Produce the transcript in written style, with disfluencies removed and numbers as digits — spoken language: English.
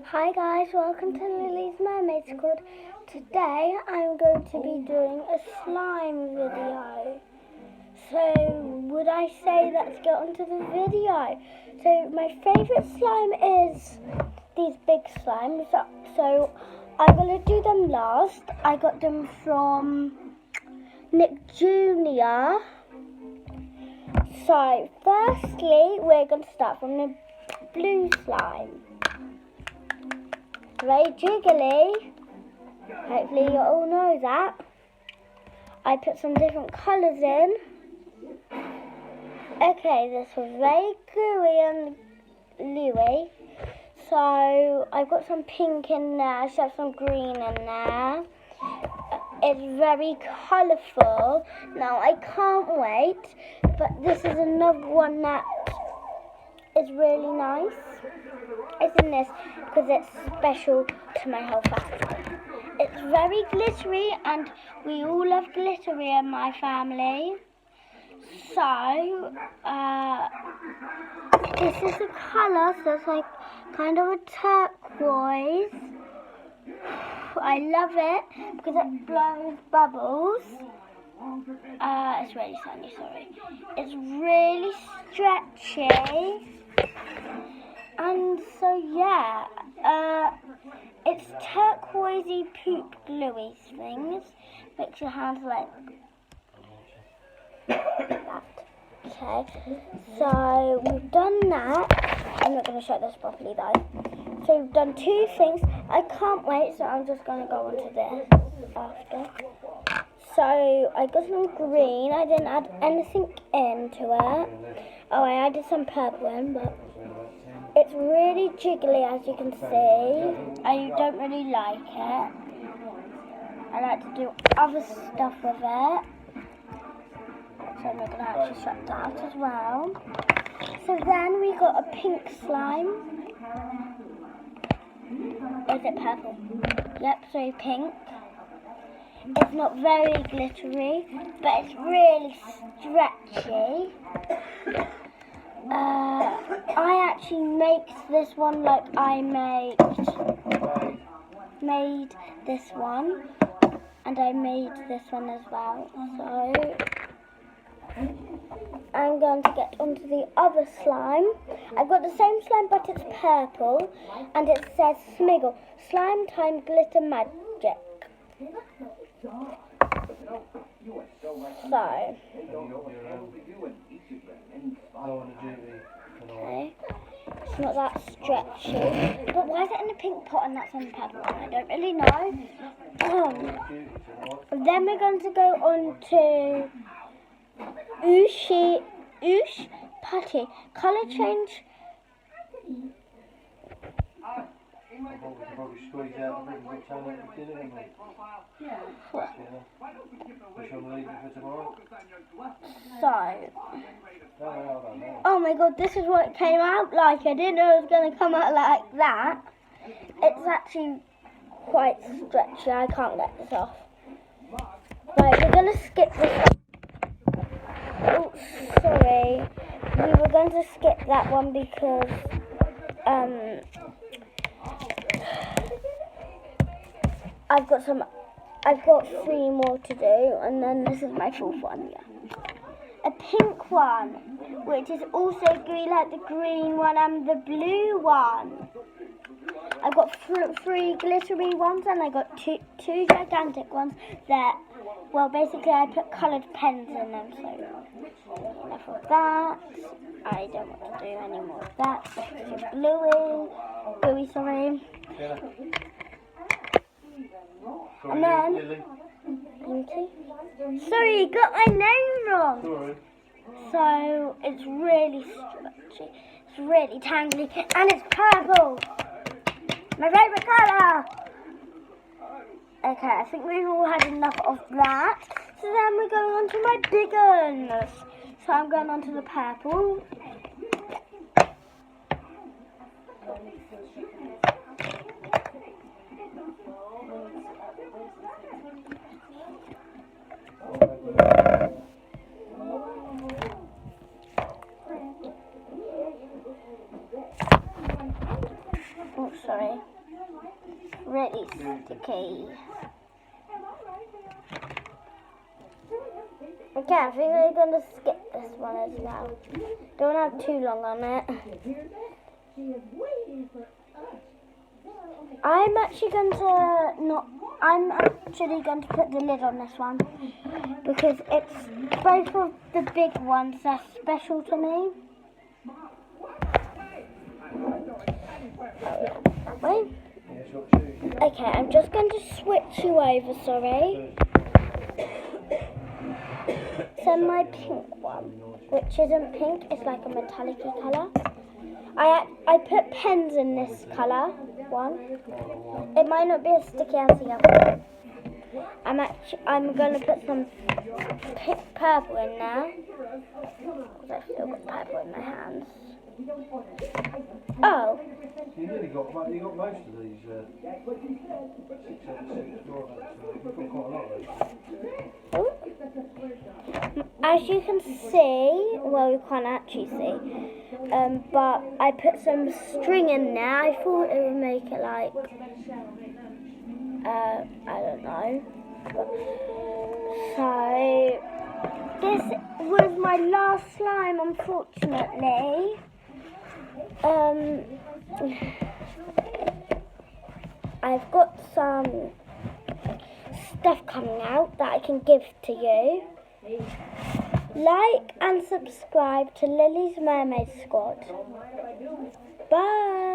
Hi guys, welcome to Lily's Mermaid Squad. Today I'm going to be doing a slime video. So would I say let's get onto the video. So my favourite slime is these big slimes. So I'm going to do them last. I got them from Nick Jr. So firstly we're going to start from the blue slime. Very jiggly. Hopefully you all know that. I put some different colours in. Okay, this was very gooey and gluey. So I've got some pink in there, I should have some green in there. It's very colourful. Now I can't wait, but this is another one that is really nice. It's in this because it's special to my whole family. It's very glittery and we all love glittery in my family. So, this is the colour, so it's like kind of a turquoise. I love it because it blows bubbles. It's really sunny, sorry. It's really stretchy. And so yeah, it's turquoisey poop gluey things. Makes your hands like that. Okay, so we've done that. I'm not going to show this properly though. So we've done two things. I can't wait, so I'm just going to go on to this after. So I got some green. I didn't add anything into it. Oh, I added some purple in, but it's really jiggly, as you can see. I don't really like it. I like to do other stuff with it. So I'm going to actually shut that out as well. So then we got a pink slime. Or is it purple? Yep, so pink. It's not very glittery, but it's really stretchy. I actually make this one like I made this one, and I made this one as well. So I'm going to get onto the other slime. I've got the same slime, but it's purple, and it says Smiggle Slime Time Glitter Magic. So, okay, it's not that stretchy, but why is it in the pink pot and that's on the purple one? I don't really know. Then we're going to go on to Oosh Putty Colour Change. So, oh my god, this is what it came out like. I didn't know it was going to come out like that. It's actually quite stretchy. I can't get this off. Right, we're going to skip this. Oh, sorry. We were going to skip that one because I've got 3 more to do, and then this is my 4th one, yeah. A pink one, which is also green like the green one and the blue one. I've got 3 glittery ones, and I got two gigantic ones that, well, basically I put coloured pens in them, so enough of that. I don't want to do any more of that. It's bluey, sorry. And then, sorry, you got my name wrong. Sorry. So it's really stretchy, it's really tangly, and it's purple. My favourite colour. Okay, I think we've all had enough of that. So then we're going on to my big ones. So I'm going on to the purple. sorry. Really sticky. Okay, I think we're going to skip this one as well. Don't have too long on it. I'm actually going to put the lid on this one because it's both of the big ones that's special to me. Wait. Okay, I'm just going to switch you over, sorry. So my pink one, which isn't pink, it's like a metallic colour. I put pens in this colour one. It might not be as sticky as the other one. I'm going to put some purple in there. I've still got purple in my hands. Oh. You nearly got most of these. You've got quite a lot of those. As you can see, well, you can't actually see, but I put some string in there. I thought it would make it like, I don't know. So, this was my last slime, unfortunately. I've got some stuff coming out that I can give to you. Like and subscribe to Lily's Mermaid Squad. Bye.